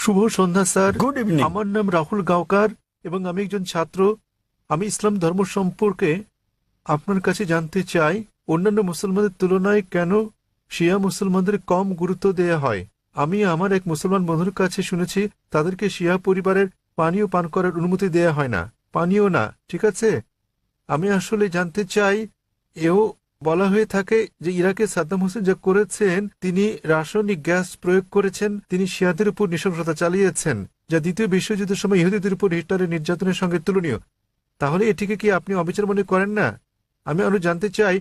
শুভ সন্ধ্যা sir. Good evening. আমার নাম রাহুল গাওকার এবং আমি একজন ছাত্র। আমি ইসলাম ধর্ম সম্পর্কে আপনার কাছে জানতে চাই, অন্যান্য মুসলমানদের তুলনায় কেন শিয়া মুসলমানদের কম গুরুত্ব দেয়া হয়। আমি আমার এক মুসলমান বন্ধুর কাছে শুনেছি তাদেরকে শিয়া পরিবারের পানীয় পান করার অনুমতি দেয়া হয় না। পানীয় না, ঠিক আছে। আমি আসলে জানতে চাই, এও বলা হয়ে থাকে যে ইরাকে সাদ্দাম হোসেন যা করেছেন, তিনি রাসায়নিক গ্যাস প্রয়োগ করেছেন, তিনি শিয়াদের উপর নৃশংসতা চালিয়েছেন, যা দ্বিতীয় বিশ্বযুদ্ধের সময় ইহুদিদের উপর হিটলারের নির্যাতনের সঙ্গে তুলনীয়। তাহলে এটিকে কি আপনি অবিচার মনে করেন না? আমি আরো জানতে চাই,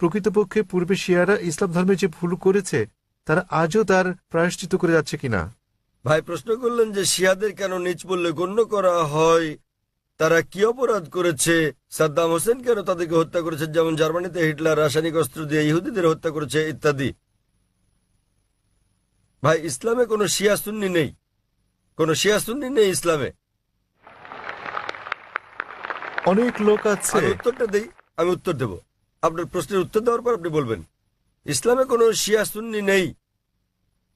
প্রকৃতপক্ষে পূর্বে শিয়ারা ইসলাম ধর্মে যে ভুল করেছে তারা আজও তার প্রায়শ্চিত্ত করে যাচ্ছে কিনা। ভাই প্রশ্ন করলেন যে শিয়াদের কেন নিচ বললে গণ্য করা হয়, তারা কি অপরাধ করেছে, সাদ্দাম হোসেন কেন তাদেরকে হত্যা করেছে, যেমন জার্মানিতে হিটলার রাসায়নিক অস্ত্র দিয়ে ইহুদিদের হত্যা করেছে ইত্যাদি। ভাই ইসলামে কোনো শিয়া সুন্নি নেই, কোনো শিয়া সুন্নি নেই ইসলামে। অনেক লোক আছে। আমি উত্তরটা দেই, আমি উত্তর দেব। আপনার প্রশ্নের উত্তর দেওয়ার পর আপনি বলবেন। ইসলামে কোনো শিয়া সুন্নি নেই।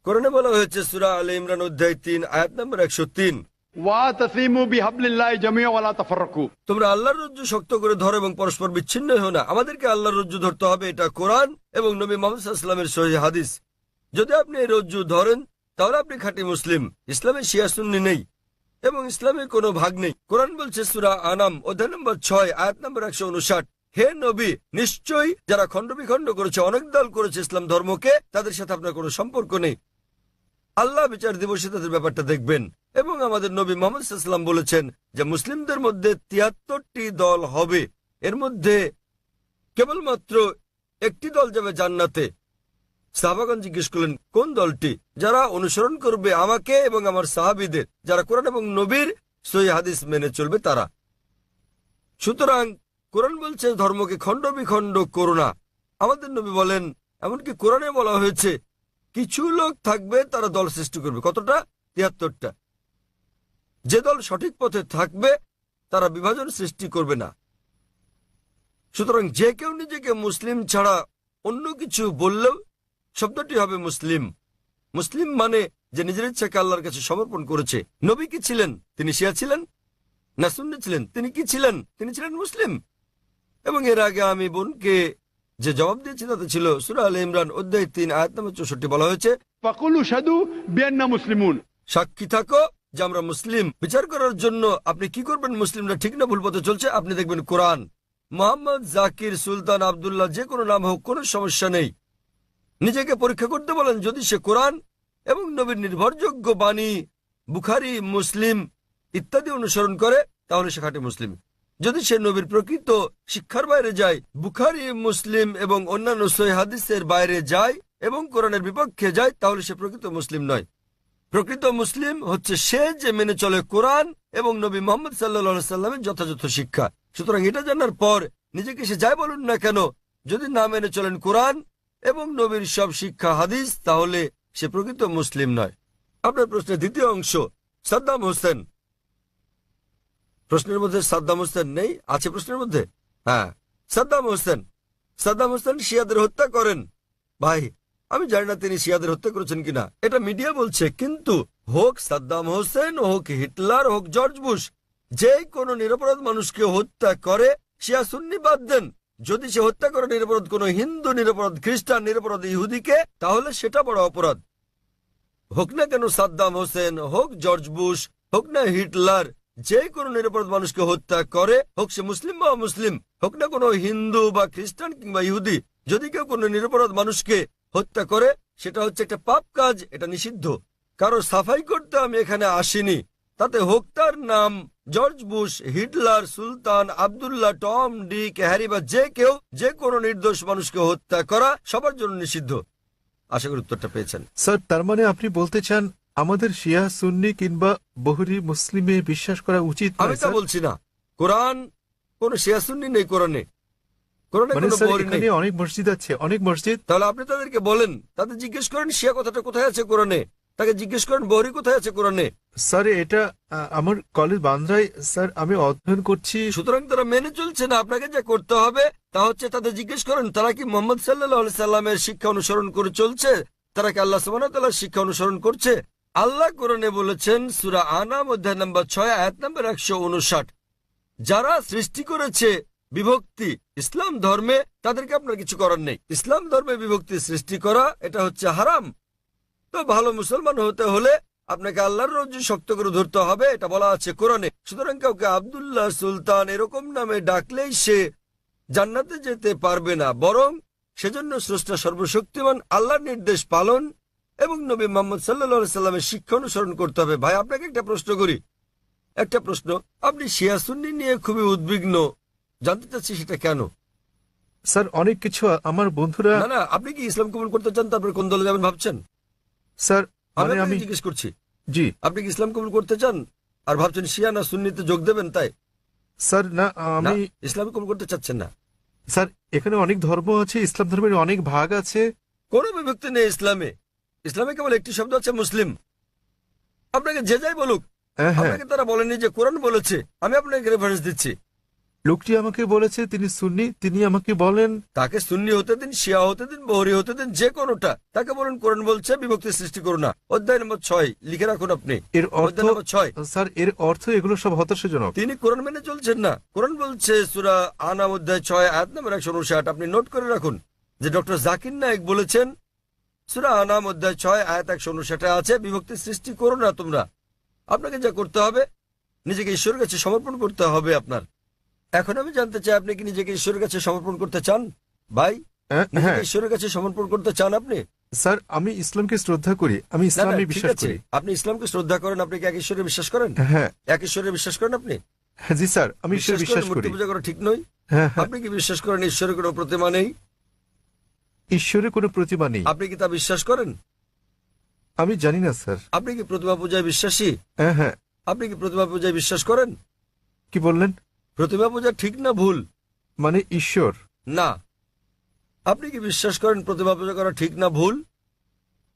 কোরআনে বলা হয়েছে সূরা আলে ইমরান অধ্যায় 3 আয়াত নম্বর 103, ওয়াতাসিমু বিহাবলিল্লাহি জামিআ ওয়া লা তাফাররাকু। তোমরা আল্লাহর রজ্জু শক্ত করে ধরো এবং পরস্পর বিচ্ছিন্ন হও না। আমাদেরকে আল্লাহর রজ্জু ধরতে হবে, এটা কোরআন এবং নবী মুহাম্মদ সাল্লাল্লাহু আলাইহি ওয়াসাল্লামের সহিহ হাদিস। যদি আপনি এই রজ্জু ধরেন তাহলে আপনি খাঁটি মুসলিম। ইসলামে শিয়া সুন্নি নেই এবং ইসলামের কোনো ভাগ নেই। কোরআন বলছে সূরা আনাম অধ্যায় নম্বর 6 আয়াত নম্বর 159, হে নবী, নিশ্চয়ই যারা খণ্ড বিখণ্ড করেছে, অনেক দল করেছে ইসলাম ধর্মকে, তাদের সাথে আপনার কোনো সম্পর্ক নেই। আল্লাহ বিচার দিবসে তাদের ব্যাপারটা দেখবেন। এবং আমাদের নবী মুহাম্মদ সাল্লাল্লাহু আলাইহি ওয়াসাল্লাম বলেছেন যে মুসলিমদের মধ্যে 73টি দল হবে, এর মধ্যে কেবলমাত্র একটি দল যাবে জান্নাতে। সাহাবাগণ জিজ্ঞেস করলেন কোন দলটি? যারা অনুসরণ করবে আমাকে এবং আমার সাহাবীদের, যারা কোরআন এবং নবীর সহিহ হাদিস মেনে চলবে তারা। সুতরাং কোরআন বলছে ধর্মকে খণ্ড বিখণ্ড করো না। আমাদের নবী বলেন, এমনকি কোরআনে বলা হয়েছে কিছু লোক থাকবে তারা দল সৃষ্টি করবে। কতটা? 73টা। যে দল সঠিক পথে থাকবে তারা বিভাজন সৃষ্টি করবে না। সুতরাং যে কেউ নিজেকে মুসলিম ছাড়া অন্য কিছু বললেও শব্দটি হবে মুসলিম। মুসলিম মানে যে নিজের ইচ্ছাকে আল্লাহর কাছে সমর্পণ করেছে। নবী কি ছিলেন? তিনি শিয়া ছিলেন না সুন্নি ছিলেন? তিনি কি ছিলেন? তিনি ছিলেন মুসলিম। এবং এর আগে আমি বোনকে যে জবাব দিয়েছি তাতে ছিল সূরা আলে ইমরান অধ্যায় 3 আয়াত নম্বর 64, বলা হয়েছে ফাকুলু শাদু বিআন্না মুসলিমুন। সাক্ষী থাকো যে আমরা মুসলিম। বিচার করার জন্য আপনি কি করবেন মুসলিমরা ঠিক না ভুল পথে চলছে? আপনি দেখবেন কোরআন। মোহাম্মদ, জাকির, সুলতান, আব্দুল্লাহ, যে কোনো নাম হোক, কোনো সমস্যা নেই। নিজেকে পরীক্ষা করতে বলেন। যদি সে কোরআন এবং নবীর নির্ভরযোগ্য বাণী বুখারী, মুসলিম ইত্যাদি অনুসরণ করে তাহলে সে খাঁটি মুসলিম। যদি সে নবীর প্রকৃত শিক্ষার বাইরে যায়, বুখারী, মুসলিম এবং অন্যান্য সহিহ হাদিসের বাইরে যায় এবং কোরআনের বিপক্ষে যায়, তাহলে সে প্রকৃত মুসলিম নয়। প্রকৃত মুসলিম হচ্ছে সে যে মেনে চলে কোরআন এবং নবী মুহাম্মদ সাল্লাল্লাহু আলাইহি সাল্লামের যথাযথ শিক্ষা। সুতরাং এটা জানার পর নিজেকে সে যাই বলুন না কেন, যদি না মেনে চলেন কোরআন এবং নবীর সব শিক্ষা হাদিস, তাহলে সে প্রকৃত মুসলিম নয়। আপনার প্রশ্নের দ্বিতীয় অংশ, সাদ্দাম হোসেন। প্রশ্নের মধ্যে সাদ্দাম হোসেন নেই? আছে প্রশ্নের মধ্যে? হ্যাঁ, সাদ্দাম হোসেন। সাদ্দাম হোসেন শিয়াদের হত্যা করেন। ভাই আমি জানি না তিনি শিয়াদের হত্যা করেছেন কিনা, এটা মিডিয়া বলছে। কিন্তু হোক সাদ্দাম হোসেন, হোক হিটলার, হোক জর্জ বুশ, যে কোনো নিরপরাধ মানুষকে হত্যা করে, শিয়া সুন্নি বাদ দেন, যদি সে হত্যা করে নিরপরাধ কোনো হিন্দু, নিরপরাধ খ্রিস্টান, নিরপরাধ ইহুদিকে, তাহলে সেটা বড় অপরাধ। হোক না কেন সাদ্দাম হোসেন, হোক জর্জ বুশ, হোক না হিটলার, যে কোনো নিরপরাধ মানুষকে হত্যা করে, হোক সে মুসলিম বা অমুসলিম, হোক না কোনো হিন্দু বা খ্রিস্টান কিংবা ইহুদি, যদি কেউ কোনো নিরপরাধ মানুষকে হত্যা করে, সেটা হচ্ছে একটা পাপ কাজ, এটা নিষিদ্ধ। কারো সাফাই করতে আমি এখানে আসিনি। তাতে হোক তার নাম জর্জ বুশ, হিটলার, সুলতান, আব্দুল্লাহ, টম, ডিক, হ্যারি বা যে কেউ, যে কোনো নির্দোষ মানুষকে হত্যা করা সবার জন্য নিষিদ্ধ। আশা করি উত্তরটা পেয়েছেন। স্যার, তার মানে আপনি বলতে চান আমাদের শিয়া সুন্নি কিংবা বহুরি মুসলিমে বিশ্বাস করা উচিত নয়? আমি তা বলছি না। কোরআন কোন শিয়া সুন্নি নেই কোরআনে। কোরআনে মানে কোনো স্যার, বহুরি নেই। এখানে অনেক মসজিদ আছে, অনেক মসজিদ। তাহলে আপনি তাদেরকে বলেন, তাদের জিজ্ঞেস করেন শিয়া কথাটা কোথায় আছে কোরআনে। তাকে জিজ্ঞেস করেন বহুরি কোথায় আছে কোরআনে। স্যার, এটা আমার কলেজ বান্দ্রায় স্যার, আমি অধ্যয়ন করছি। সুতরাং তারা মেনে চলছে না। আপনাকে যা করতে হবে তা হচ্ছে তাদের জিজ্ঞেস করেন তারা কি মুহাম্মদ সাল্লাল্লাহু আলাইহি সাল্লামের শিক্ষা অনুসরণ করে চলছে, তারা কি আল্লাহ সুবহানাহু ওয়া তাআলার শিক্ষা অনুসরণ করছে। আল্লাহ কোরআনে বলেছেন সূরা আনাম অধ্যায় নম্বর 6 আয়াত নম্বর 159, যারা সৃষ্টি করেছে বিভক্তি ইসলাম ধর্মে তাদেরকে আপনার কিছু করার নেই। ইসলাম ধর্মে বিভক্তি সৃষ্টি করা এটা হচ্ছে হারাম। তো ভালো মুসলমান হতে হলে আপনাকে আল্লাহর রজ্জু শক্ত করে ধরতে হবে, এটা বলা আছে কোরআনে। সুতরাং কাউকে আব্দুল্লাহ, সুলতান এরকম নামে ডাকলেই সে জান্নাতে যেতে পারবে না, বরং সেজন্য স্রষ্টা সর্বশক্তিমান আল্লাহর নির্দেশ পালন এবং নবী মুহাম্মদ সাল্লাল্লাহু আলাইহি সাল্লামের শিক্ষা অনুসরণ করতে হবে। ভাই, আপনাকে একটা প্রশ্ন করি, একটা প্রশ্ন। আপনি শিয়া সুন্নি নিয়ে খুবই উদ্বিগ্ন, জানতে চাচ্ছি সেটা কেন? স্যার অনেক কিছু আমার বন্ধুরা। না না, আপনি কি ইসলাম কবুল করতে চান? তারপরে কোন দলে যাবেন ভাবছেন? স্যার আমি মানে আমি আপনাকে জিজ্ঞেস করছি, জি আপনি কি ইসলাম কবুল করতে চান আর ভাবছেন শিয়া না সুন্নিতে যোগ দেবেন? তাই স্যার না, না, আমি ইসলাম কবুল করতে চাচ্ছেন না। স্যার এখানে অনেক ধর্ম আছে, ইসলাম ধর্মের অনেক ভাগ আছে। কোনো বিভক্তি নেই ইসলামে। ইসলামে কেবল একটি শব্দ আছে, মুসলিম। আপনাকে যে যাই বলুক, হ্যাঁ হ্যাঁ, আপনাকে তারা বলেনি যে কোরআন বলেছে। আমি আপনাকে রেফারেন্স দিচ্ছি। লোকটি আমাকে বলেছে তিনি সুন্নি, তিনি আমাকে বলেন তাকে সুন্নি হতে দিন, শিয়া হতে দিন, বহরি হতে দিন, যে কোনোটা। তাকে বলুন কোরআন বলছে বিভক্তি সৃষ্টি করো না। অধ্যায় নম্বর 6 লিখে রাখুন আপনি। এর অর্থ অধ্যায় নম্বর 6। স্যার এর অর্থ এগুলো সব হতাশাজনক। তিনি কোরআন মেনে চলছেন না। কোরআন বলছে সূরা আনাম অধ্যায় 6 আয়াত নম্বর 159, আপনি নোট করে রাখুন যে ডক্টর জাকির নায়েক বলেছেন সূরা আনাম অধ্যায় 6 আয়াত 159 আছে বিভক্তি সৃষ্টি করো না তোমরা। আপনাকে যা করতে হবে, নিজেকে ঈশ্বরের কাছে সমর্পণ করতে হবে আপনার। এখন আমি জানতে চাই, আপনি কি নিজেকে ঈশ্বরের কাছে সমর্পণ করতে চান? ভাই, হ্যাঁ নিজেকে ঈশ্বরের কাছে সমর্পণ করতে চান আপনি? স্যার আমি ইসলামকে শ্রদ্ধা করি, আমি না, না, ইসলামে ঠিক বিশ্বাস আছে। করি। আপনি ইসলামকে শ্রদ্ধা করেন, আপনি কি এক ঈশ্বরে বিশ্বাস করেন? হ্যাঁ এক ঈশ্বরে বিশ্বাস করেন আপনি? হ্যাঁ, জি স্যার আমি ঈশ্বরে বিশ্বাস মূর্তি করি। পূজা করা ঠিক নয়। হ্যাঁ হ্যাঁ, আপনি কি বিশ্বাস করেন ঈশ্বরের কোনো প্রতিমা নেই? ঈশ্বরের কোনো প্রতিমা নেই। আপনি কি তা বিশ্বাস করেন? আমি জানি না স্যার। আপনি কি প্রতিমা পূজায় বিশ্বাসী? হ্যাঁ হ্যাঁ, আপনি কি প্রতিমা পূজায় বিশ্বাস করেন? কি বললেন? প্রতিমা পূজা ঠিক না ভুল? মানে ঈশ্বর? না। আপনি কি বিশ্বাস করেন প্রতিমা পূজা করা ঠিক না ভুল?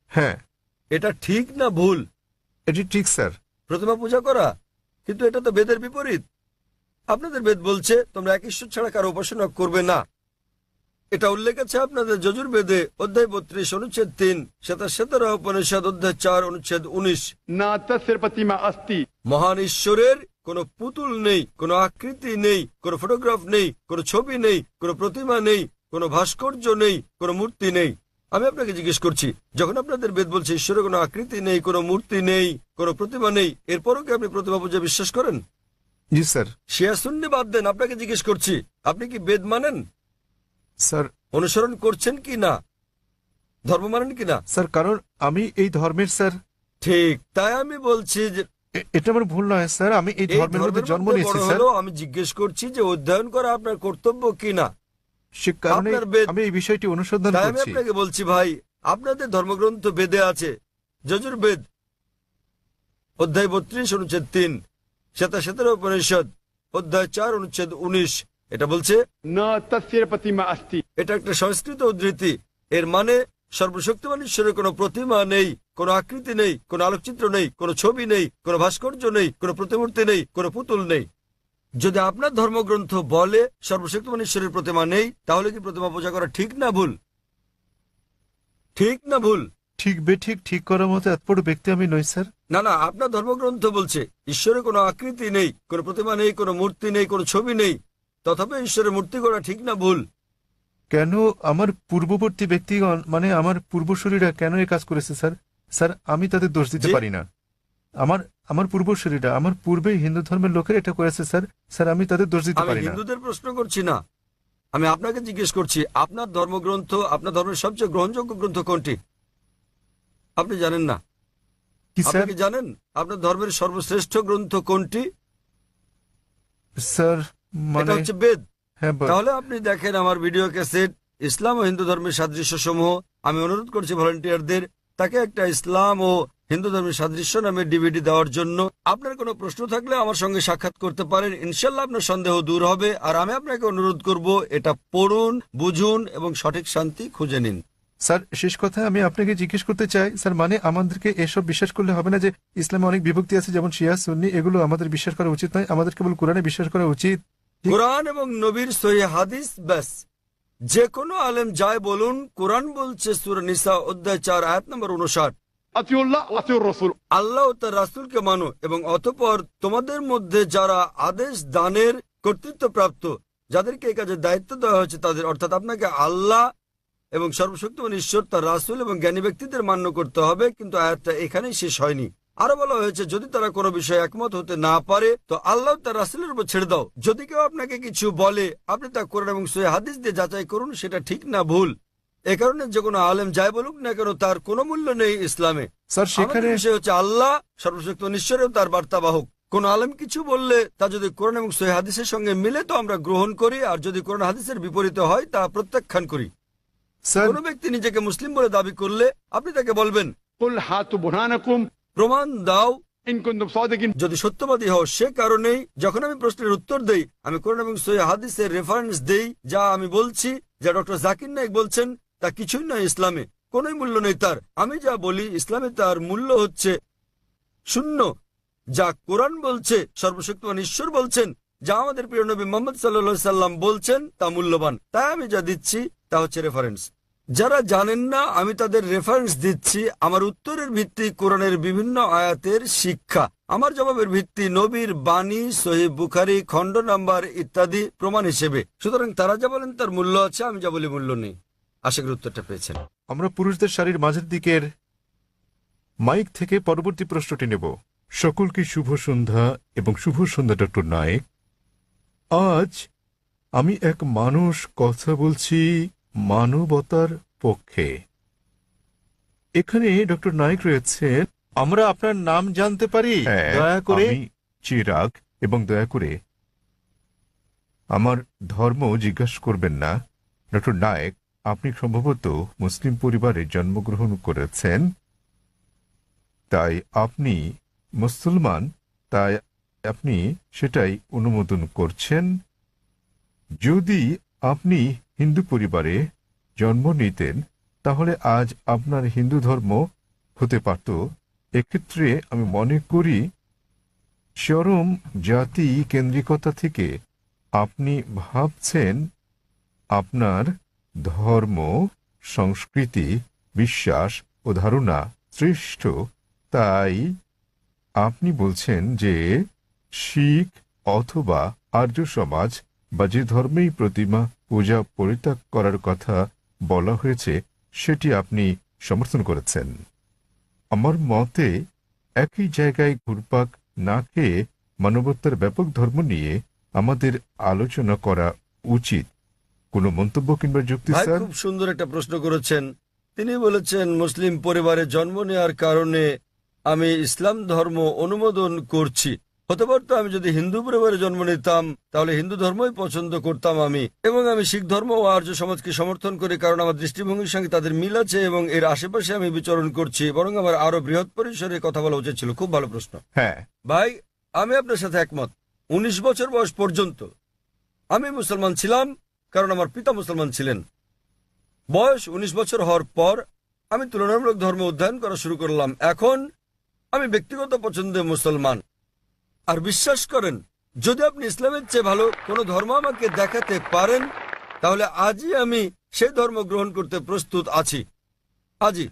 হ্যাঁ এটা ঠিক না ভুল? এটি ঠিক স্যার। প্রতিমা পূজা করা, কিন্তু এটা তো বেদের বিপরীত। আপনাদের বেদ বলছে তোমরা এক ঈশ্বর ছাড়া কারো উপাসনা করবে না। এটা উল্লেখ আছে আপনাদের যজুর্বেদে অধ্যায় 32 অনুচ্ছেদ 3, শ্বেতাশ্বেতার উপনিষদ অধ্যায় 4 অনুচ্ছেদ 19। न तस्य प्रतिमा अस्ति মহান ঈশ্বরের কোনো পুতুল নেই, কোনো আকৃতি নেই, কোনো ফটোগ্রাফ নেই, কোনো ছবি নেই, কোনো প্রতিমা নেই, কোনো ভাস্কর্য নেই, কোনো মূর্তি নেই। আমি আপনাকে জিজ্ঞেস করছি, যখন আপনাদের বেদ বলছে ঈশ্বরের কোনো আকৃতি নেই, কোনো মূর্তি নেই, কোনো প্রতিমা নেই, এরপরও কি আপনি প্রতিমা পূজা বিশ্বাস করেন? জি স্যার। শিয়া সুন্নি বাদ দেন, আপনাকে জিজ্ঞেস করছি, আপনি কি বেদ মানেন? স্যার অনুসরণ করছেন কি না? ধর্ম মানেন কি না? স্যার কারণ আমি এই ধর্মের স্যার। ঠিক, তাই আমি বলছি যে এটা আমার ভুল নয় স্যার, আমি এই এই ধর্মের মধ্যে ধর্মের জন্ম মধ্যে নিয়েছি বড় স্যার। হলেও আমি জিজ্ঞেস করছি যে অধ্যয়ন করা আপনার কর্তব্য কি না। সে কারণে আপনার বেদ- আমি এই বিষয়টি অনুসন্ধান তাই আমি করছি। আপনাকে বলছি ভাই, আপনাদের ধর্মগ্রন্থ বেদে আছে, যজুর্বেদ অধ্যায় 32 অনুচ্ছেদ 3, শ্বেতাশ্বেতার উপনিষদ অধ্যায় 4 অনুচ্ছেদ 19। এটা বলছে, न तस्य प्रतिमा अस्ति এটা একটা সংস্কৃত উদ্ধৃতি। এর মানে সর্বশক্তিমান ঈশ্বরের কোনো প্রতিমা নেই, কোনো আকৃতি নেই, কোনো আলোকচিত্র নেই, কোনো ছবি নেই, কোনো ভাস্কর্য নেই, কোনো প্রতিমূর্তি নেই, কোনো পুতুল নেই। যদি আপনার ধর্মগ্রন্থ বলে সর্বশক্তিমান ঈশ্বরের প্রতিমা নেই, তাহলে কি প্রতিমা পূজা করা ঠিক না ভুল? ঠিক না ভুল? ঠিক বেঠিক ঠিক করার মতো এত বড় ব্যক্তি আমি নই স্যার। না না, আপনার ধর্মগ্রন্থ বলছে ঈশ্বরের কোনো আকৃতি নেই, কোনো প্রতিমা নেই, কোনো মূর্তি নেই, কোনো ছবি নেই, তথাপি ঈশ্বরের মূর্তি করা ঠিক না ভুল? কেন আমার পূর্ববর্তী ব্যক্তিগণ মানে আমার পূর্বসূরীরা কেন এই কাজ করেছে স্যার? স্যার আমি তাদের দোষ দিতে জি? পারি না। আমার আমার পূর্বসূরীরা, আমার পূর্বে হিন্দু ধর্মের লোকের এটা করেছে স্যার। স্যার আমি তাদের দোষ দিতে আমি পারি না। হিন্দুদের প্রশ্ন করছি না, আমি আপনাকে জিজ্ঞেস করছি আপনার ধর্মগ্রন্থ, আপনার ধর্মের সবচেয়ে গ্রহণযোগ্য গ্রন্থ কোনটি? আপনি জানেন না? কি আপনি স্যার? কি জানেন আপনার ধর্মের সর্বশ্রেষ্ঠ গ্রন্থ কোনটি? স্যার এটা মানে হচ্ছে বেদ। হ্যাঁ তাহলে আপনি দেখেন আমার ভিডিও ক্যাসেট ইসলাম ও হিন্দু ধর্মের সাদৃশ্য সমূহ। আমি অনুরোধ করছি ভলান্টিয়ারদের তাকে একটা ইসলাম ও হিন্দু ধর্মের সাদৃশ্য নামে ডিভিডি দেওয়ার জন্য। আপনার কোনো প্রশ্ন থাকলে আমার সঙ্গে সাক্ষাৎ করতে পারেন, ইনশাল্লাহ আপনার সন্দেহ দূর হবে। আর আমি আপনাকে অনুরোধ করব এটা পড়ুন, বুঝুন এবং সঠিক শান্তি খুঁজে নিন। স্যার শেষ কথা আমি আপনাকে জিজ্ঞেস করতে চাই স্যার, মানে আমাদেরকে এসব বিশ্বাস করলে হবে না যে ইসলামে অনেক বিভক্তি আছে যেমন শিয়া সুন্নি, এগুলো আমাদের বিশ্বাস করা উচিত নয়, আমাদের কেবল কোরআনে বিশ্বাস করা উচিত। কোরআন এবং নবীর সহিহ হাদিস ব্যাস। যে কোনো আলেম যায় বলুন, কোরআন বলছে সূরা নিসা অধ্যায় 4 আয়াত নম্বর 59, अतिउ अल्लाह अतिउ रसूल। আল্লাহ ও তার রাসূলকে মানো এবং অতঃপর তোমাদের মধ্যে যারা আদেশ দানের কর্তৃত্বপ্রাপ্ত, যাদেরকে এই কাজের দায়িত্ব দেওয়া হয়েছে তাদের, অর্থাৎ আপনাকে আল্লাহ এবং সর্বশক্তিমান ঈশ্বর, তার রাসূল এবং জ্ঞানী ব্যক্তিদের মান্য করতে হবে। কিন্তু আয়াতটা এখানেই শেষ হয়নি। আরো বলা হয়েছে যদি তারা কোনো বিষয়ে একমত হতে না পারে তো আল্লাহ তার রাসূলের উপর ছেড়ে দাও। যদি কেউ আপনাকে কিছু বলে আপনি তা কোরআন এবং সহিহ হাদিস দিয়ে যাচাই করুন সেটা ঠিক না ভুল। এ কারণে যে কোনো আলেম যাই বলুক না কেন তার কোনো মূল্য নেই ইসলামে। স্যার সেখানে আমাদের বিষয় হচ্ছে আল্লাহ সর্বশক্তিমান ঈশ্বর ও তার বার্তাবাহক। কোন আলেম কিছু বললে তা যদি কোরআন এবং সহিহ হাদিসের সঙ্গে মিলে তো আমরা গ্রহণ করি, আর যদি কোরআন হাদিসের বিপরীতে হয় তা প্রত্যাখ্যান করি। স্যার কোন ব্যক্তি নিজেকে মুসলিম বলে দাবি করলে আপনি তাকে বলবেন कुल हातु बुरहानकुम প্রমাণ দাও इन कुंतुम सादिकिन। যদি সত্যবাদী হও। সে কারণেই যখন আমি প্রশ্নের উত্তর দেই আমি কোরআন এবং সহিহ হাদিসের রেফারেন্স দেই। যা আমি বলছি, যা ডক্টর জাকির নায়েক বলছেন তা কিছুই নয় ইসলামে, কোনোই মূল্য নেই তার। আমি যা বলি ইসলামে তার মূল্য হচ্ছে শূন্য। যা কোরআন বলছে, সর্বশক্তিমান ঈশ্বর বলছেন, যা আমাদের প্রিয় নবী মুহাম্মদ সাল্লাল্লাহু সাল্লাম বলছেন তা মূল্যবান। তাই আমি যা দিচ্ছি তা হচ্ছে রেফারেন্স। যারা জানেন না আমি তাদের রেফারেন্স দিচ্ছি। আমার উত্তরের ভিত্তি কোরআনের বিভিন্ন আয়াতের শিক্ষা, আমার জবাবের ভিত্তি নবীর বাণী, সহিহ বুখারী খণ্ড নাম্বার ইত্যাদি প্রমাণ হিসেবে। সুতরাং তারা যা বলেন তার মূল্য আছে, আমি যা বলি মূল্য নেই। আশা করি উত্তরটা পেয়েছেন। আমরা পুরুষদের সারির মাঝের দিকের মাইক থেকে পরবর্তী প্রশ্নটি নেব। সকলকে শুভ সন্ধ্যা এবং শুভ সন্ধ্যা ডক্টর নায়েক। আজ আমি এক মানুষ কথা বলছি মানবতার পক্ষে। এখানে ডক্টর নায়েক রয়েছেন। আমরা আপনার নাম জানতে পারি দয়া করে? আমি চিরাগ, এবং দয়া করে আমার ধর্ম জিজ্ঞাসা করবেন না। ডক্টর নায়েক, আপনি সম্ভবত মুসলিম পরিবারে জন্মগ্রহণ করেছেন, তাই আপনি মুসলমান, তাই আপনি সেটাই অনুমোদন করছেন। যদি আপনি হিন্দু পরিবারে জন্ম নিতেন তাহলে আজ আপনার হিন্দু ধর্ম হতে পারত। এক্ষেত্রে আমি মনে করি চরম জাতি কেন্দ্রিকতা থেকে আপনি ভাবছেন আপনার ধর্ম, সংস্কৃতি, বিশ্বাস ও ধারণা শ্রেষ্ঠ। তাই আপনি বলছেন যে শিখ অথবা আর্য সমাজ বা যে ধর্মেই প্রতিমা পূজা পরিত্যাগ করার কথা বলা হয়েছে সেটি আপনি সমর্থন করেছেন। আমার মতে একই জায়গায় ঘুরপাক না খেয়ে মানবতার ব্যাপক ধর্ম নিয়ে আমাদের আলোচনা করা উচিত। কোনো মন্তব্য কিংবা যুক্তি? ভাই স্যার, খুব সুন্দর একটা প্রশ্ন করেছেন। তিনি বলেছেন মুসলিম পরিবারে জন্ম নেওয়ার কারণে আমি ইসলাম ধর্ম অনুমোদন করছি। হতে পারতো আমি যদি হিন্দু পরিবারে জন্ম নিতাম তাহলে হিন্দু ধর্মই পছন্দ করতাম আমি, এবং আমি শিখ ধর্ম ও আর্য সমাজকে সমর্থন করি কারণ আমার দৃষ্টিভঙ্গির সঙ্গে তাদের মিল আছে এবং এর আশেপাশে আমি বিচরণ করছি। বরং আমার আরো বৃহৎ পরিসরে কথা বলা উচিত ছিল। খুব ভালো প্রশ্ন। হ্যাঁ ভাই, আমি আপনার সাথে একমত। 19 বছর বয়স পর্যন্ত আমি মুসলমান ছিলাম কারণ আমার পিতা মুসলমান ছিলেন। বয়স 19 বছর হওয়ার পর আমি তুলনামূলক ধর্ম অধ্যয়ন করা শুরু করলাম। এখন আমি ব্যক্তিগত পছন্দে মুসলমান। আর বিশ্বাস করেন, যদি আপনি ইসলামের চেয়ে ভালো কোনো ধর্ম আমাকে দেখাতে পারেন তাহলে আজই আমি সেই ধর্ম গ্রহণ করতে প্রস্তুত আছি। আজই।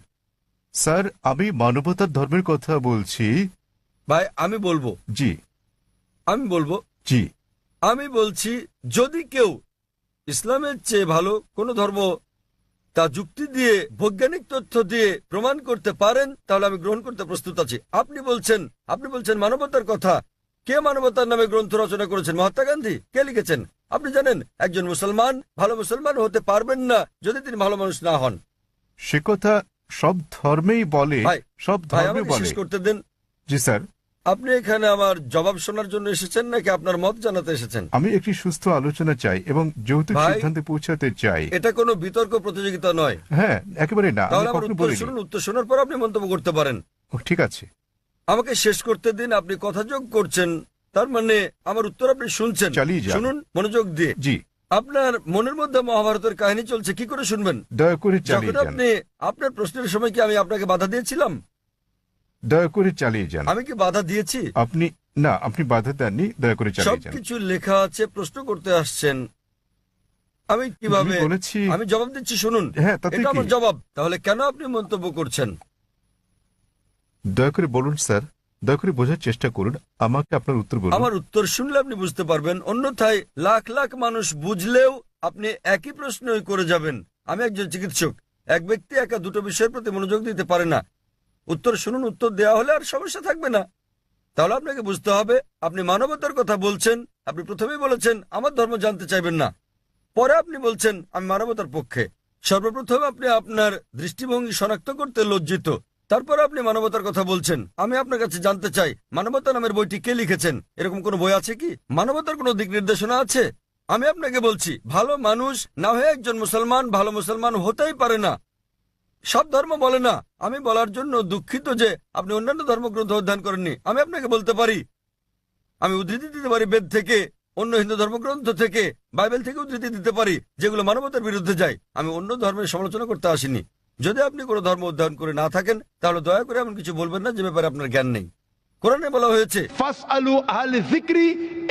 স্যার, আমি মানবতার ধর্মের কথা বলছি। ভাই আমি বলবো জি জি আমি বলছি যদি কেউ ইসলামের চেয়ে ভালো কোনো ধর্ম তা যুক্তি দিয়ে, বৈজ্ঞানিক তথ্য দিয়ে প্রমাণ করতে পারেন তাহলে আমি গ্রহণ করতে প্রস্তুত আছি। আপনি বলছেন মানবতার কথা। কে মানবতার নামে গ্রন্থ রচনা করেছেন? মহাত্মা গান্ধী। কে লিখেছেন? আপনি জানেন একজন মুসলমান ভালো মুসলমান হতে পারবেন না যদি তিনি ভালো মানুষ না হন। সে কথা সব ধর্মেই বলে, সব ভাই ধর্মে আমাকে বলে। শেষ করতে দেন। জি স্যার। আপনি এখানে আমার জবাব শোনার জন্য এসেছেন নাকি আপনার মত জানাতে এসেছেন? আমি একটি সুস্থ আলোচনা চাই এবং যৌতুক ভাই, সিদ্ধান্তে পৌঁছাতে চাই। এটা কোনো বিতর্ক প্রতিযোগিতা নয়। হ্যাঁ, একেবারে না। তাহলে আমি আমার কখনো উত্তর বলিনি। শুনুন, উত্তর শোনার পর আপনি মন্তব্য করতে পারেন। ঠিক আছে। আমাকে শেষ করতে দিন। আপনি কথা যোগ করছেন, তার মানে আমার উত্তর আপনি শুনছেন। চালিয়ে যান। শুনুন মনোযোগ দিয়ে। জি। আপনার মনের মধ্যে মহাভারতের কাহিনী চলছে, কি করে শুনবেন? দয়া করে যখন চালিয়ে যান। আপনি আপনার প্রশ্নের সময় কি আমি আপনাকে বাধা দিয়েছিলাম? দয়া করে চালিয়ে যান। আমি কি বাধা দিয়েছি? আপনি বাধা দেননি। দয়া করে চালিয়ে যান। সবকিছু লেখা আছে, প্রশ্ন করতে আসছেন। আমি কিভাবে বলেছি? আমি জবাব দিচ্ছি, শুনুন। হ্যাঁ, তাতে এটা আমার কি? জবাব। তাহলে কেন আপনি মন্তব্য করছেন? দয়া করে বলুন স্যার, দয়া করে বোঝার চেষ্টা করুন, আমাকে আপনার উত্তর বলুন। আমার উত্তর শুনলে আপনি বুঝতে পারবেন, অন্যথায় লাখ লাখ মানুষ বুঝলেও আপনি একই প্রশ্নই করে যাবেন। আমি একজন চিকিৎসক, এক ব্যক্তি একা দুটো বিষয়ের প্রতি মনোযোগ দিতে পারে না। উত্তর শুনুন, উত্তর দেওয়া হলে আর সমস্যা থাকবে না। তাহলে আপনাকে বুঝতে হবে আপনি মানবতার কথা বলছেন। আপনি প্রথমেই বলেছেন আমার ধর্ম জানতে চাইবেন না, পরে আপনি বলছেন আমি মানবতার পক্ষে। সর্বপ্রথম আপনি আপনার দৃষ্টিভঙ্গি শনাক্ত করতে লজ্জিত, তারপর আপনি মানবতার কথা বলছেন। আমি আপনার কাছে জানতে চাই, মানবতা নামের বইটি কে লিখেছেন? এরকম কোনো বই আছে কি? মানবতার কোনো দিক নির্দেশনা আছে? আমি আপনাকে বলছি, ভালো মানুষ না হয়ে একজন মুসলমান ভালো মুসলমান হতেই পারে না। সব ধর্ম বলে না। আমি বলার জন্য দুঃখিত যে আপনি অন্যান্য ধর্মগ্রন্থ অধ্যয়ন করেননি। আমি আপনাকে বলতে পারি, আমি উদ্ধৃতি দিতে পারি বেদ থেকে, অন্য হিন্দু ধর্মগ্রন্থ থেকে, বাইবেল থেকে উদ্ধৃতি দিতে পারি যেগুলো মানবতার বিরুদ্ধে যায়। আমি অন্য ধর্মের সমালোচনা করতে আসিনি। যদি আপনি কোনো ধর্ম অধ্যয়ন করে না থাকেন তাহলে দয়া করে এমন কিছু বলবেন না যে ব্যাপারে আপনার জ্ঞান নেই। কোরআনে বলা হয়েছে ফাসআলু আহলে যিকরি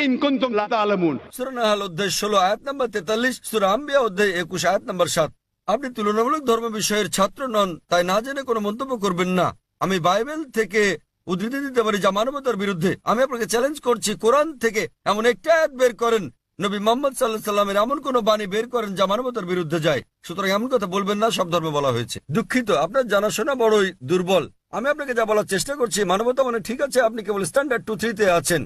ইন কুনতুম লা তা'লামুন। সূরা নাহল অধ্যায় 16 আয়াত নম্বর 43, সূরা আম্বিয়া অধ্যায় 21 আয়াত নম্বর 7। আপনি তুলনামূলক ধর্ম বিষয়ের ছাত্র নন, তাই না জেনে কোনো মন্তব্য করবেন না। আমি বাইবেল থেকে উদ্ধৃতি দিতে পারি যা মানবতার বিরুদ্ধে। আমি আপনাকে চ্যালেঞ্জ করছি, কোরআন থেকে এমন একটা আয়াত বের করেন, নবী মুহাম্মদ সাল্লাল্লাহু আলাইহি সাল্লামের এমন কোন বাণী বের করেন যা মানবতার বিরুদ্ধে যায়। সুতরাং এমন কথা বলবেন না সব ধর্মে বলা হয়েছে। দুঃখিত, আপনার জানাশোনা বড়ই দুর্বল। আমি আপনাকে যা বলার চেষ্টা করছি, মানবতা মানে ঠিক আছে, আপনি কেবল স্ট্যান্ডার্ড 2-3 আছেন।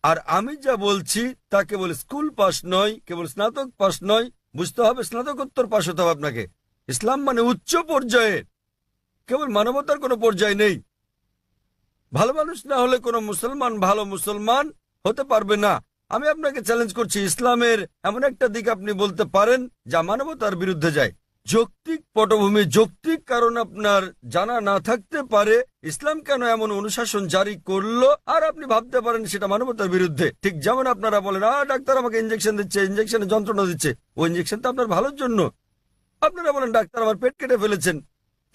আর আমি যা বলছি তা কেবল স্কুল পাস নয়, কেবল স্নাতক পাস নয়, বুঝতে হবে স্নাতকোত্তর পাস হতে হবে আপনাকে। ইসলাম মানে উচ্চ পর্যায়ে, কেবল মানবতার কোনো পর্যায় নেই। ভালো মানুষ না হলে কোনো মুসলমান ভালো মুসলমান হতে পারবে না। আমি আপনাকে চ্যালেঞ্জ করছি, ইসলামের এমন একটা দিক আপনি বলতে পারেন যা মানবতার বিরুদ্ধে যায়। যৌক্তিক পটভূমি, যৌক্তিক কারণ আপনার জানা না থাকতে পারে ইসলাম কেন এমন অনুশাসন জারি করলো, আর আপনি ভাবতে পারেন সেটা মানবতার বিরুদ্ধে। ঠিক যেমন আপনারা বলেন, ডাক্তার আমাকে ইঞ্জেকশন দিচ্ছে, ইঞ্জেকশনে যন্ত্রণা দিচ্ছে, ওই ইঞ্জেকশন তো আপনার ভালোর জন্য। আপনারা বলেন ডাক্তার আমার পেট কেটে ফেলেছেন,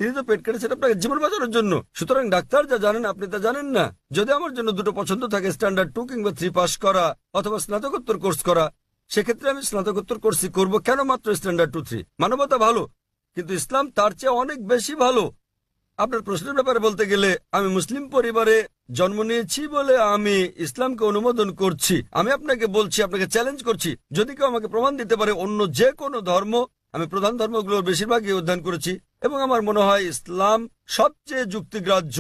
তিনি তো পেট কেটেছেন আপনাকে জীবন বাঁচানোর জন্য। সুতরাং ডাক্তার যা জানেন আপনি তা জানেন না। যদি আমার জন্য দুটো পছন্দ থাকে, স্ট্যান্ডার্ড 2 কিংবা 3 পাস করা অথবা স্নাতকোত্তর কোর্স করা, সেক্ষেত্রে আমি স্নাতকোত্তর কোর্সই করব। কেন মাত্র স্ট্যান্ডার্ড 2-3? মানবতা ভালো, কিন্তু ইসলাম তার চেয়ে অনেক বেশি ভালো। আপনার প্রশ্নের ব্যাপারে বলতে গেলে, আমি মুসলিম পরিবারে জন্ম নিয়েছি বলে আমি ইসলামকে অনুমোদন করছি। আমি আপনাকে বলছি, আপনাকে চ্যালেঞ্জ করছি, যদি কেউ আমাকে প্রমাণ দিতে পারে অন্য যে কোনো ধর্ম, আমি প্রধান ধর্মগুলোর বেশিরভাগই অধ্যয়ন করেছি এবং আমার মনে হয় ইসলাম সবচেয়ে যুক্তিগ্রাহ্য,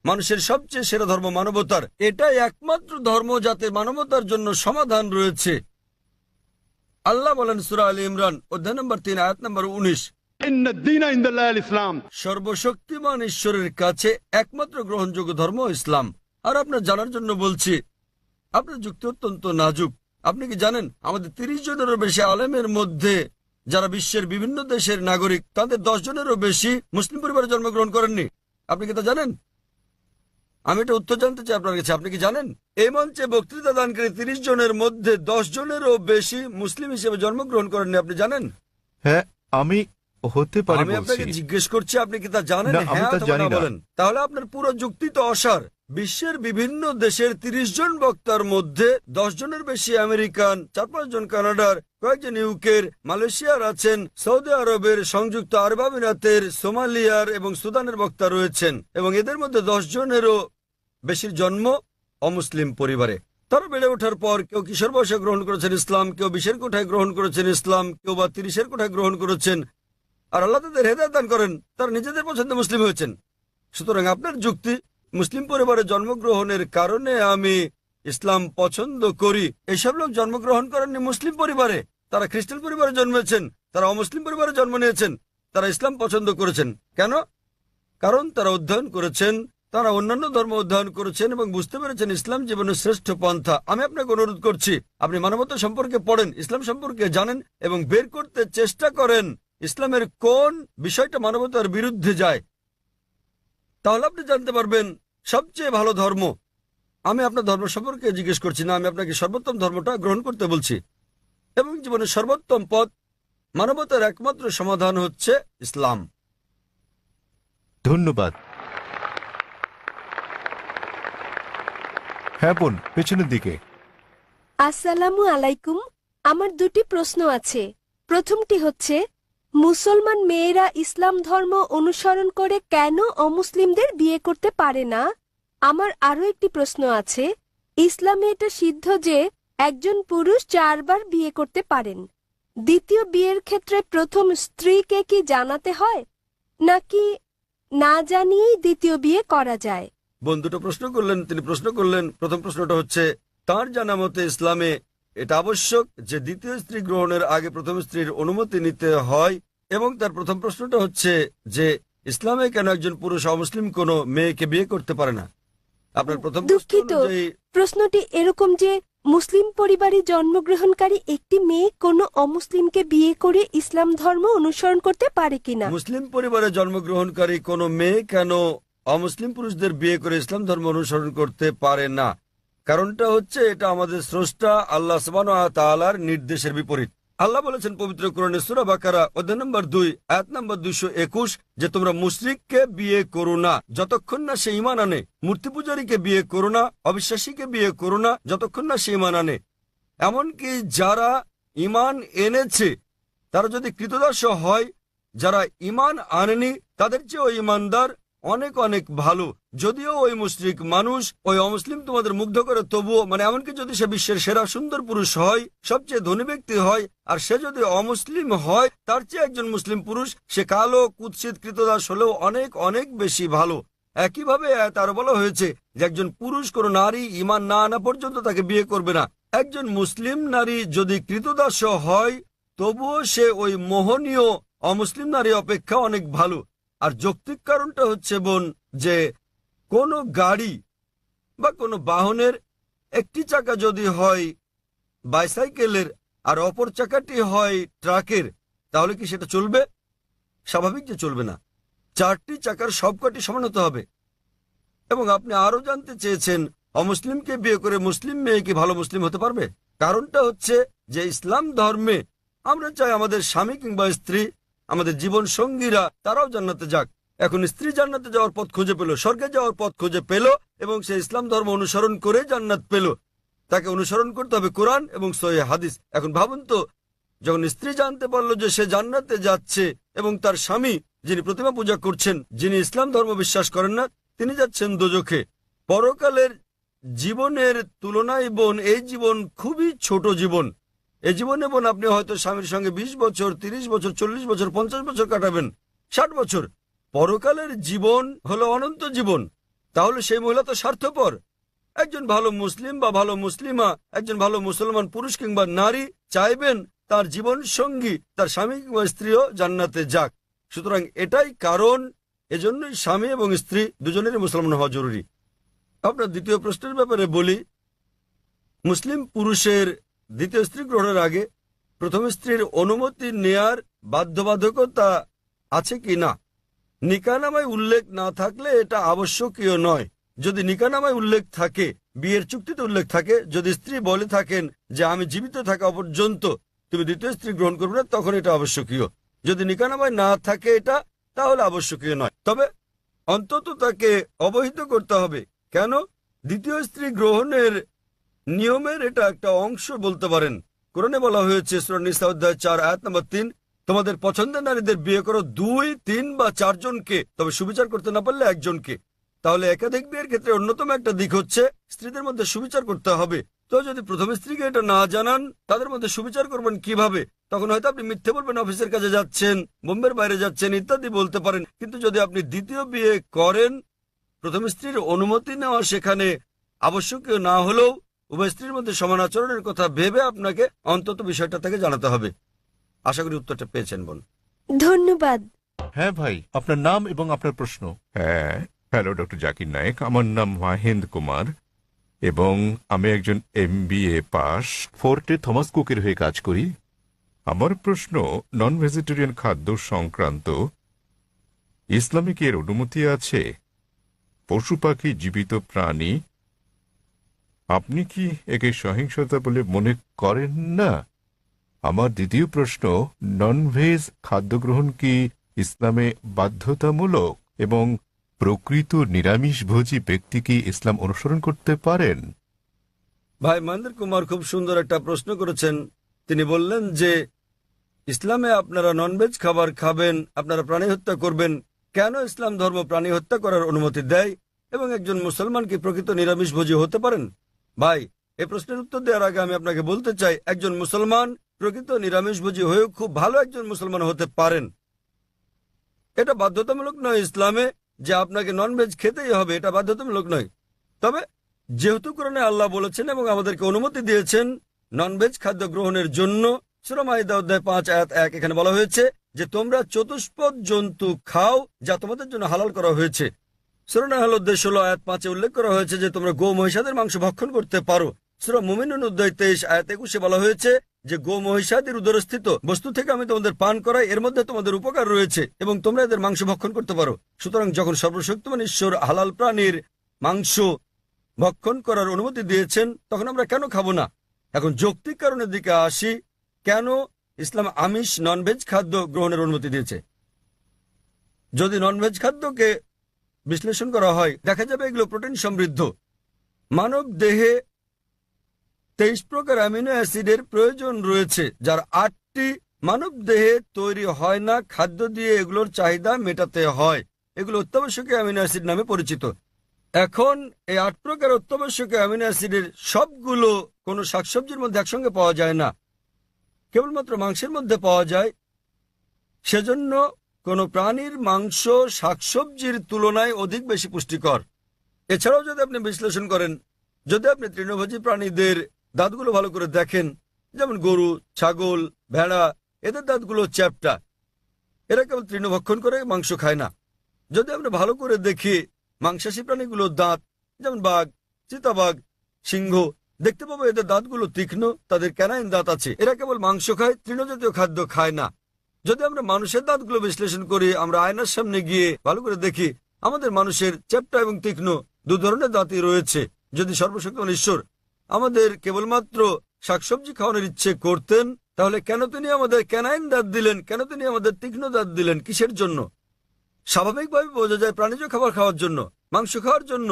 মানুষের সবচেয়ে সেরা ধর্ম মানবতার। এটাই একমাত্র ধর্ম যাতে মানবতার জন্য সমাধান রয়েছে। আল্লাহ বলেন সূরা আলী ইমরান অধ্যায় নম্বর 3 আয়াত নম্বর 19, ইন্নাদ দীনা ইনদাল্লাহিল ইসলাম। সর্বশক্তিমান ঈশ্বরের কাছে একমাত্র গ্রহণযোগ্য ধর্ম ইসলাম। আর আপনার জানার জন্য বলছি, আপনার যুক্তি অত্যন্ত নাজুক। আপনি কি জানেন আমাদের 30 জনেরও বেশি আলেমের মধ্যে যারা বিশ্বের বিভিন্ন দেশের নাগরিক, তাদের 10 জনেরও বেশি মুসলিম পরিবারে জন্মগ্রহণ করেননি? আপনি কি তা জানেন? আমি এটা উত্তর জানতে চাই আপনার কাছে, আপনি কি জানেন এই মঞ্চে বক্তৃতা দানকারী 30 জনের মধ্যে 10 জনেরও বেশি মুসলিম হিসেবে জন্মগ্রহণ করেননি? আপনি জানেন? হ্যাঁ, আমি হতে পারি আমি আপনাকে বলছি। জিজ্ঞেস করছি, আপনি কি তা জানেন? না, আমি হ্যাঁ তা অথবা জানি না না। বলেন। তাহলে আপনার পুরো যুক্তি তো অসার। বিশ্বের বিভিন্ন দেশের 30 জন বক্তার মধ্যে 10 জনের বেশি আমেরিকান, 4-5 জন কানাডার, কয়েকজন ইউকের, মালয়েশিয়ার আছেন, সৌদি আরবের, সংযুক্ত আরব আমিরাতের, সোমালিয়ার এবং সুদানের বক্তা রয়েছেন, এবং এদের মধ্যে 10 জনেরও বেশির জন্ম অমুসলিম পরিবারে। তারা বেড়ে ওঠার পর কেউ কিশোর বয়সে গ্রহণ করেছেন ইসলাম, কেউ 20-এর কোঠায় গ্রহণ করেছেন ইসলাম, কেউ বা 30-এর কোঠায় গ্রহণ করেছেন। আর আল্লাহ তাদের হেদায়েত দান করেন, তারা নিজেদের পছন্দে মুসলিম হয়েছেন। সুতরাং আপনার যুক্তি, মুসলিম পরিবারে জন্মগ্রহণের কারণে আমি ইসলাম পছন্দ করি, এসব লোক জন্মগ্রহণ করেননি মুসলিম পরিবারে, তারা খ্রিস্টান পরিবারে জন্মেছেন, তারা অমুসলিম পরিবারে জন্ম নিয়েছেন, তারা ইসলাম পছন্দ করেছেন। কেন? কারণ তারা অধ্যয়ন করেছেন, তারা অন্যান্য ধর্ম অধ্যয়ন করেছেন এবং বুঝতে পেরেছেন ইসলাম জীবনের শ্রেষ্ঠ পন্থা। আমি আপনাকে অনুরোধ করছি, আপনি মানবতা সম্পর্কে পড়েন, ইসলাম সম্পর্কে জানেন এবং বের করতে চেষ্টা করেন ইসলামের কোন বিষয়টা মানবতার বিরুদ্ধে যায়। তাহলে আপনি জানতে পারবেন সবচেয়ে ভালো ধর্ম। আমি আপনার ধর্ম সম্পর্কে জিজ্ঞেস করছি না, আমি আপনাকে সর্বোত্তম ধর্মটা গ্রহণ করতে বলছি। এবং জীবনের সর্বোত্তম পথ, মানবতার একমাত্র সমাধান হচ্ছে ইসলাম। ধন্যবাদ। হ্যাঁ বোন, পেছনের দিকে। আসসালামু আলাইকুম। আমার দুটি প্রশ্ন আছে। প্রথমটি হচ্ছে, মুসলমান মেয়েরা ইসলাম ধর্ম অনুসরণ করে কেন অমুসলিমদের বিয়ে করতে পারে না? আমার আরো একটি প্রশ্ন আছে। ইসলামে এটা সিদ্ধ যে একজন পুরুষ 4 বার বিয়ে করতে পারেন। দ্বিতীয় বিয়ের ক্ষেত্রে প্রথম স্ত্রীকে কি জানাতে হয়, নাকি না জানিয়েই দ্বিতীয় বিয়ে করা যায়? বোন দুটো প্রশ্ন করলেন, তিনি প্রশ্ন করলেন, প্রথম প্রশ্নটা হচ্ছে তার জানা মতে ইসলামে এটা আবশ্যক যে দ্বিতীয় স্ত্রী গ্রহণের আগে প্রথম স্ত্রীর অনুমতি নিতে হয়, এবং তার প্রথম প্রশ্নটা হচ্ছে যে ইসলামে কেন একজন পুরুষ অমুসলিম কোনো মেয়েকে বিয়ে করতে পারে না। আপনার প্রথম প্রশ্ন দুঃখিত, অনুযায়ী প্রশ্নটি এরকম যে মুসলিম পরিবারে জন্মগ্রহণকারী একটি মেয়ে কোনো অমুসলিমকে বিয়ে করে ইসলাম ধর্ম অনুসরণ করতে পারে কিনা। মুসলিম পরিবারে জন্মগ্রহণকারী কোনো মেয়ে কেন অমুসলিম পুরুষদের বিয়ে করে ইসলাম ধর্ম অনুসরণ করতে পারে না? কারণটা হচ্ছে এটা আমাদের স্রষ্টা আল্লাহ সুবহানাহু ওয়া তাআলার নির্দেশের বিপরীত। আল্লাহ বলেছেন পবিত্র কোরআনে সূরা বাকারা অধ্যায় নম্বর 2 আয়াত নম্বর 221 যে তোমরা মুশরিককে বিয়ে করো না যতক্ষণ না সে ঈমান আনে, মূর্তি পূজারীকে বিয়ে করো না, অবিশ্বাসীকে বিয়ে করো না যতক্ষণ না সে ঈমান আনে। এমনকি যারা ঈমান এনেছে তারা যদি কৃতদাস হয়, যারা ঈমান আনেনি তাদের চেয়ে ওই ঈমানদার অনেক অনেক ভালো। যদিও ওই মুশরিক মানুষ, ওই অমুসলিম তোমাদের মুগ্ধ করে, তবুও এমনকি যদি সে বিশ্বের সেরা সুন্দর পুরুষ হয়, সবচেয়ে ধনী ব্যক্তি হয়, আর সে যদি অমুসলিম হয় তার চেয়ে একজন মুসলিম পুরুষ, সে কালো কুৎসিত কৃতদাস হলেও অনেক অনেক বেশি ভালো। একইভাবে তার বলা হয়েছে যে একজন পুরুষ কোনো নারী ঈমান না আনা পর্যন্ত তাকে বিয়ে করবে না। একজন মুসলিম নারী যদি কৃতদাস হয় তবুও সে ওই মোহনীয় অমুসলিম নারী অপেক্ষা অনেক ভালো। আর যৌক্তিক কারণটা হচ্ছে বোন যে কোনো গাড়ি বা কোনো বাহনের একটি চাকা যদি হয় বাইসাইকেলের আর অপর চাকাটি হয় ট্রাকের, তাহলে কি সেটা চলবে? স্বাভাবিক যে চলবে না। 4টি চাকার সবকটি সমান হতে হবে। এবং আপনি আরো জানতে চেয়েছেন অমুসলিমকে বিয়ে করে মুসলিম মেয়ে কি ভালো মুসলিম হতে পারবে? কারণটা হচ্ছে যে ইসলাম ধর্মে আমরা চাই আমাদের স্বামী কিংবা স্ত্রী, আমাদের জীবন সঙ্গীরা তারাও জান্নাতে যাক। এখন স্ত্রী জান্নাতে যাওয়ার পথ খুঁজে পেল, স্বর্গে যাওয়ার পথ খুঁজে পেল, এবং সে ইসলাম ধর্ম অনুসরণ করে জান্নাত পেল। তাকে অনুসরণ করতে হবে কোরআন এবং সহিহ হাদিস। এখন ভাবুন তো, যখন স্ত্রী জানতে পারলো যে সে জান্নাতে যাচ্ছে এবং তার স্বামী যিনি প্রতিমা পূজা করছেন, যিনি ইসলাম ধর্ম বিশ্বাস করেন না, তিনি যাচ্ছেন দোজখে। পরকালের জীবনের তুলনায় বোন এই জীবন খুবই ছোট জীবন। এই জীবনে বোন আপনি হয়তো স্বামীর সঙ্গে 20 বছর, 30 বছর, 40 বছর, 50 বছর কাটাবেন, 60 বছর। পরকালের জীবন হলো অনন্ত জীবন। তাহলে সেই মহিলা তো স্বার্থপর। একজন ভালো মুসলিম বা ভালো মুসলিমা, একজন ভালো মুসলমান পুরুষ কিংবা নারী চাইবেন তার জীবন সঙ্গী, তার স্বামী কিংবা স্ত্রীও জান্নাতে যাক। সুতরাং এটাই কারণ, এজন্যই স্বামী এবং স্ত্রী দুজনেরই মুসলমান হওয়া জরুরি। আপনার দ্বিতীয় প্রশ্নের ব্যাপারে বলি, মুসলিম পুরুষের দ্বিতীয় স্ত্রী গ্রহণের আগে প্রথম স্ত্রীর অনুমতি নেয়ার বাধ্যবাধকতা আছে কি না? নিকাহনামায় উল্লেখ না থাকলে এটা আবশ্যকীয় নয়। যদি নিকাহনামায় উল্লেখ থাকে, বিয়ের চুক্তিতে উল্লেখ থাকে, যদি স্ত্রী বলে থাকেন যে আমি জীবিত থাকা পর্যন্ত তুমি দ্বিতীয় স্ত্রী গ্রহণ করবে না, তখন এটা আবশ্যকীয়। যদি নিকাহনামায় না থাকে এটা, তাহলে আবশ্যকীয় নয়। তবে অন্তত তাকে অবহিত করতে হবে। কেন? দ্বিতীয় স্ত্রী গ্রহণের নিয়মের এটা একটা অংশ বলতে পারেন। কোরআনে বলা হয়েছে সূরা নিসা অধ্যায় 4 আয়াত নম্বর 3, তোমাদের পছন্দের নারীদের বিয়ে করো 2, 3 বা 4 জনকে, তবে সুবিচার করতে না পারলে একজনকে। তাহলে একাধিক বিয়ের ক্ষেত্রে অন্যতম একটা দিক হচ্ছে স্ত্রীদের মধ্যে সুবিচার করতে হবে। তো যদি প্রথম স্ত্রীকে এটা না জানান, তাদের মধ্যে সুবিচার করবেন কিভাবে? তখন হয়তো আপনি মিথ্যে বলবেন, অফিসের কাজে যাচ্ছেন, বোম্বের বাইরে যাচ্ছেন ইত্যাদি বলতে পারেন। কিন্তু যদি আপনি দ্বিতীয় বিয়ে করেন, প্রথম স্ত্রীর অনুমতি নেওয়া সেখানে আবশ্যকীয় না হলেও উভয় স্ত্রীর মধ্যে সমান আচরণের কথা ভেবে আপনাকে অন্তত বিষয়টা তাকে জানাতে হবে। আশা করি উত্তরটা পেয়েছেন বোন। ধন্যবাদ। হ্যাঁ ভাই, আপনার নাম এবং আপনার প্রশ্ন। হ্যাঁ, হ্যালো ডক্টর জাকির নায়েক, আমার নাম মাহেন্দ কুমার এবং আমি একজন MBA পাস। ফোর্টে থমাস কুকের হয়ে কাজ করি। আমার প্রশ্ন নন ভেজিটেরিয়ান খাদ্য সংক্রান্ত। ইসলামে কি এর অনুমতি আছে? পশু পাখি জীবিত প্রাণী, আপনি কি একে সহিংসতা বলে মনে করেন না? আমার দ্বিতীয় প্রশ্ন, নন ভেজ খাদ্য গ্রহণ কি ইসলামে বাধ্যতামূলক এবং প্রকৃত নিরামিষভোজী ব্যক্তি কি ইসলাম অনুসরণ করতে পারেন? ভাই মহেন্দ্র কুমার খুব সুন্দর একটা প্রশ্ন করেছেন। তিনি বললেন যে ইসলামে আপনারা ননভেজ খাবার খাবেন, আপনারা প্রাণী হত্যা করবেন, কেন ইসলাম ধর্ম প্রাণী হত্যা করার অনুমতি দেয়? এবং একজন মুসলমান কি প্রকৃত নিরামিষভোজী হতে পারেন? ভাই, এই প্রশ্নের উত্তর দেওয়ার আগে আমি আপনাকে বলতে চাই, একজন মুসলমান প্রকৃত নিরামিষভোজী হয়েও খুব ভালো একজন মুসলমান হতে পারেন। এটা বাধ্যতামূলক নয় ইসলামে যে আপনাকে ননভেজ খেতেই হবে, এটা বাধ্যতামূলক নয়। তবে যেহেতু কোরআনে আল্লাহ বলেছেন এবং আমাদেরকে অনুমতি দিয়েছেন ননভেজ খাদ্য গ্রহণের জন্য, সূরা মাইদা অধ্যায় 5 আয়াত 1 এখানে বলা হয়েছে যে তোমরা চতুষ্পদ জন্তু খাও যা তোমাদের জন্য হালাল করা হয়েছে। সূরা নাহল অধ্যায় 16 আয়াত 5 উল্লেখ করা হয়েছে যে তোমরা গো মহিষাদের মাংস ভক্ষণ করতে পারো। সূরা মুমিনুন অধ্যায় 23 আয়াত 21 বলা হয়েছে যে গো মহিষাদের উদরস্থিত বস্তু থেকে আমি তোমাদের পান করাই, এর মধ্যে তোমাদের উপকার রয়েছে এবং তোমরা এদের মাংস ভক্ষণ করতে পারো। সুতরাং যখন সর্বশক্তিমান ঈশ্বর হালাল প্রাণীর মাংস ভক্ষণ করার অনুমতি দিয়েছেন তখন আমরা কেন খাবো না? এখন যৌক্তিক কারণের দিকে আসি, কেন ইসলাম আমিষ ননভেজ খাদ্য গ্রহণের অনুমতি দিয়েছে? যদি ননভেজ খাদ্যকে বিশ্লেষণ করা হয় দেখা যাবে এগুলো প্রোটিন সমৃদ্ধ। মানব দেহে 23 প্রকার অ্যামিনো অ্যাসিডের প্রয়োজন রয়েছে, যার 8টি মানব দেহে তৈরি হয় না, খাদ্য দিয়ে এগুলোর চাহিদা মেটাতে হয়। এগুলো অত্যাবশ্যকীয় অ্যামিনো অ্যাসিড নামে পরিচিত। এখন এই 8 প্রকার অত্যাবশ্যকীয় অ্যামিনো অ্যাসিডের সবগুলো কোনো শাকসবজির মধ্যে একসঙ্গে পাওয়া যায় না, কেবলমাত্র মাংসের মধ্যে পাওয়া যায়। সেজন্য কোনো প্রাণীর মাংস শাকসবজির তুলনায় অধিক বেশি পুষ্টিকর। এছাড়াও যদি আপনি বিশ্লেষণ করেন, যদি আপনি তৃণভোজী প্রাণীদের দাঁতগুলো ভালো করে দেখেন, যেমন গরু, ছাগল, ভেড়া, এদের দাঁতগুলো চ্যাপ্টা, এরা কেবল তৃণভক্ষণ করে, মাংস খায় না। যদি আমরা ভালো করে দেখি মাংসাশী প্রাণীগুলোর দাঁত, যেমন বাঘ, চিতাবাঘ, সিংহ, দেখতে পাবো এদের দাঁতগুলো তীক্ষ্ণ, তাদের ক্যানাইন দাঁত আছে। এরা কেবল মাংস খায়, তৃণজাতীয় খাদ্য খায় না। যদি আমরা মানুষের দাঁতগুলো বিশ্লেষণ করি, আমরা আয়নার সামনে গিয়ে ভালো করে দেখি আমাদের মানুষের চ্যাপ্টা এবং তীক্ষ্ণ 2 ধরনের দাঁতই রয়েছে। যদি সর্বশক্তিমান ঈশ্বর আমাদের কেবলমাত্র শাকসবজি খাওয়ানোর ইচ্ছে করতেন তাহলে কেন তিনি আমাদের ক্যানাইন দাঁত দিলেন? কেন তিনি আমাদের তীক্ষ্ণ দাঁত দিলেন? কিসের জন্য? স্বাভাবিকভাবে বোঝা যায় প্রাণীজ খাবার খাওয়ার জন্য, মাংস খাওয়ার জন্য।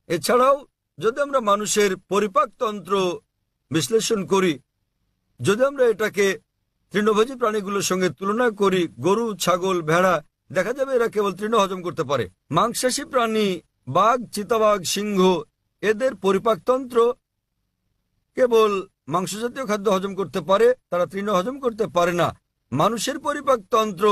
এছাড়াও যদি আমরা মানুষের পরিপাকতন্ত্র বিশ্লেষণ করি, যদি আমরা এটাকে তৃণভোজী প্রাণীগুলোর সঙ্গে তুলনা করি, গরু, ছাগল, ভেড়া, দেখা যাবে এরা কেবল তৃণ হজম করতে পারে। মাংসাশী প্রাণী বাঘ, চিতাবাঘ, সিংহ, এদের পরিপাকতন্ত্র কেবল মাংসজাতীয় খাদ্য হজম করতে পারে, তারা তৃণ হজম করতে পারে না। মানুষের পরিপাকতন্ত্র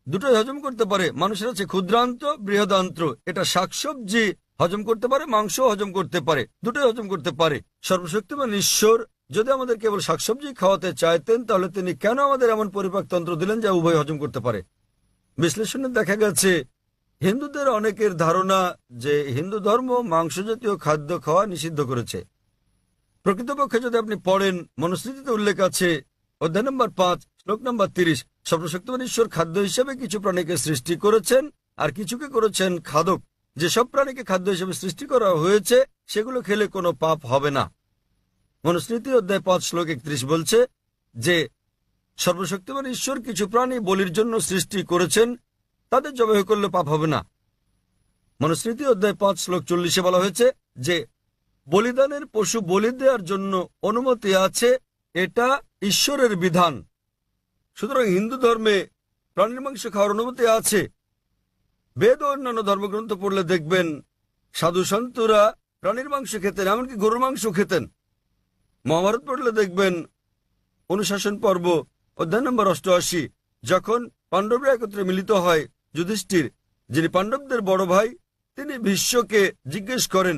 দুটোই হজম করতে পারে। মানুষের আছে ক্ষুদ্রান্ত, বৃহদান্ত্র। এটা শাকসবজি হজম করতে পারে, মাংস হজম করতে পারে, দুটোই হজম করতে পারে। সর্বশক্তিমান ঈশ্বর যদি আমাদের কেবল শাকসবজি খাওয়াতে চাইতেন তাহলে তিনি কেন আমাদের এমন পরিপাকতন্ত্র দিলেন যা উভয় হজম করতে পারে? বিশ্লেষণে দেখা গেছে হিন্দুদের অনেকের ধারণা যে হিন্দু ধর্ম মাংসজাতীয় খাদ্য খাওয়া নিষিদ্ধ করেছে। প্রকৃতপক্ষে যদি আপনি পড়েন, মনুস্মৃতিতে উল্লেখ আছে অধ্যায় নম্বর 5 শ্লোক নম্বর 30, সর্বশক্তিমান ঈশ্বর খাদ্য হিসেবে কিছু প্রাণীকে সৃষ্টি করেছেন আর কিছুকে করেছেন খাদক। যেসব প্রাণীকে খাদ্য হিসেবে সৃষ্টি করা হয়েছে সেগুলো খেলে কোনো পাপ হবে না। মনুস্মৃতি অধ্যায় 5 শ্লোক 31 বলছে যে সর্বশক্তিমান ঈশ্বর কিছু প্রাণী বলির জন্য সৃষ্টি করেছেন, তাদের জবাই করলে পাপ হবে না। মনুস্মৃতি অধ্যায় 5 শ্লোক 40 বলা হয়েছে যে বলিদানের পশু বলি দেওয়ার জন্য অনুমতি আছে, এটা ঈশ্বরের বিধান। সুতরাং হিন্দু ধর্মে প্রাণীর মাংস খাওয়ার অনুমতি আছে। বেদ ও অন্যান্য ধর্মগ্রন্থ পড়লে দেখবেন সাধু সন্তরা প্রাণীর মাংস খেতেন, এমনকি গরুর মাংস খেতেন। মহাভারত পড়লে দেখবেন অনুশাসন পর্ব অধ্যায় নম্বর 88, যখন পাণ্ডবরা একত্রে মিলিত হয়, যুধিষ্ঠির যিনি পাণ্ডবদের বড় ভাই, তিনি ভীষ্মকে জিজ্ঞেস করেন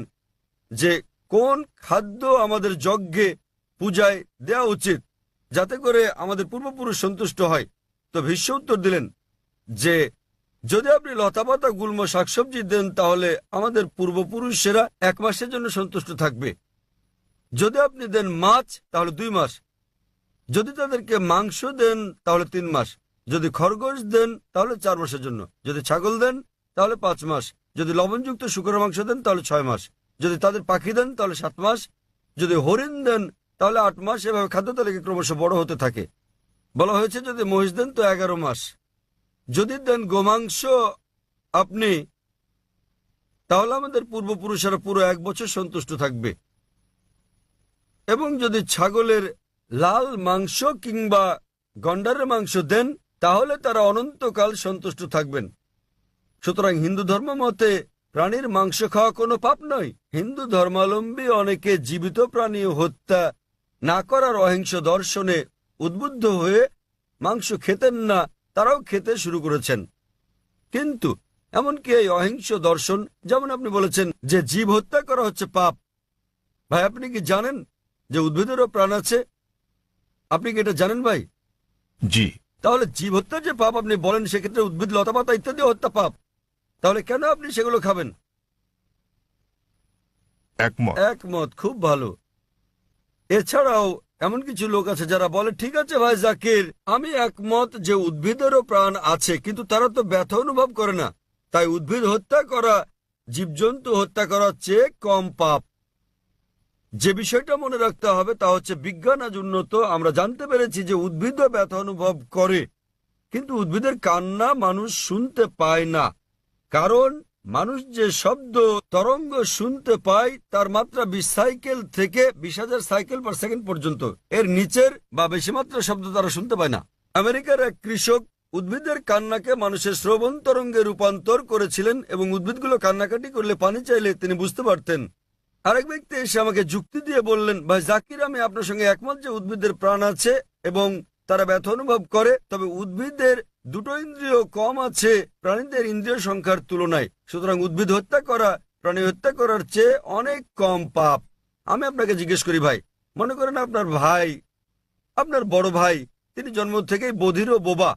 যে কোন খাদ্য আমাদের যজ্ঞে পূজায় দেওয়া উচিত যাতে করে আমাদের পূর্বপুরুষ সন্তুষ্ট হয়। তো ভীষ্ম উত্তর দিলেন যে যদি আপনি লতাপাতা, গুল্ম, শাকসবজি দেন তাহলে আমাদের পূর্বপুরুষেরা 1 মাসের জন্য সন্তুষ্ট থাকবে। যদি আপনি দেন মাছ তাহলে 2 মাস, যদি তাদেরকে মাংস দেন তাহলে 3 মাস, যদি খরগোশ দেন তাহলে 4 মাসের জন্য, যদি ছাগল দেন তাহলে 5 মাস, যদি লবণযুক্ত শুকরের মাংস দেন তাহলে 6 মাস, যদি তাদের পাখি দেন তাহলে 7 মাস, যদি হরিণ দেন তাহলে 8 মাস। এভাবে খাদ্য তালিকা ক্রমশ বড় হতে থাকে। বলা হয়েছে যদি মহিষ দেন তো 11 মাস, যদি দেন গোমাংস আপনি তাহলে আমাদের পূর্বপুরুষেরা পুরো 1 বছর সন্তুষ্ট থাকবে। এবং যদি ছাগলের লাল মাংস কিংবা গন্ডারের মাংস দেন, তাহলে তারা অনন্তকাল সন্তুষ্ট থাকবেন। সুতরাং হিন্দু ধর্ম মতে প্রাণীর মাংস খাওয়া কোনো পাপ নয়। হিন্দু ধর্মাবলম্বী অনেকে জীবিত প্রাণী হত্যা না করার অহিংস দর্শনে উদ্বুদ্ধ হয়ে মাংস খেতেন না, তারাও খেতে শুরু করেছেন। কিন্তু এমনকি এই অহিংস দর্শন, যেমন আপনি বলেছেন যে জীব হত্যা করা হচ্ছে পাপ, ভাই আপনি কি জানেন যে উদ্ভিদেরও প্রাণ আছে? আপনি কি এটা জানেন ভাই? জি। তাহলে জীব হত্যা যে পাপ আপনি বলেন, সেক্ষেত্রে উদ্ভিদ লতাপাতা ইত্যাদি হত্যা পাপ, তাহলে কেন আপনি সেগুলো খাবেন? একমত। একমত, খুব ভালো। এছাড়াও এমন কিছু লোক আছে যারা বলে, ঠিক আছে ভাই জাকির, আমি একমত যে উদ্ভিদেরও প্রাণ আছে, কিন্তু তারা তো ব্যথা অনুভব করে না, তাই উদ্ভিদ হত্যা করা জীবজন্তু হত্যা করার চেয়ে কম পাপ। যে বিষয়টা মনে রাখতে হবে তা হচ্ছে বিজ্ঞান আজ উন্নত, আমরা জানতে পেরেছি যে উদ্ভিদও ব্যথা অনুভব করে, কিন্তু উদ্ভিদের কান্না মানুষ শুনতে পায় না। কারণ মানুষ যে শব্দ তরঙ্গ শুনতে পায় তার মাত্রা 20 সাইকেল থেকে 20,000 সাইকেল পার সেকেন্ড পর্যন্ত, এর নিচের বা বেশি মাত্রা শব্দ তারা শুনতে পায় না। আমেরিকার এক কৃষক উদ্ভিদের কান্নাকে মানুষের শ্রবণ তরঙ্গে রূপান্তর করেছিলেন এবং উদ্ভিদগুলো কান্নাকাটি করলে, পানি চাইলে তিনি বুঝতে পারতেন। আরেক ব্যক্তি এসে আমাকে যুক্তি দিয়ে বললেন, ভাই জাকির, আমি আপনার সঙ্গে একমত যে উদ্ভিদের প্রাণ আছে এবং তারা ব্যথা অনুভব করে, তবে উদ্ভিদের দুটো ইন্দ্রিয় কম আছে প্রাণীদের ইন্দ্রিয় সংখ্যার তুলনায়, সুতরাং উদ্ভিদ হত্যা করা প্রাণী হত্যা করার চেয়ে অনেক কম পাপ। আমি আপনাকে জিজ্ঞেস করি ভাই, মনে করেন আপনার ভাই, আপনার বড় ভাই, তিনি জন্ম থেকেই বধির ও বোবা।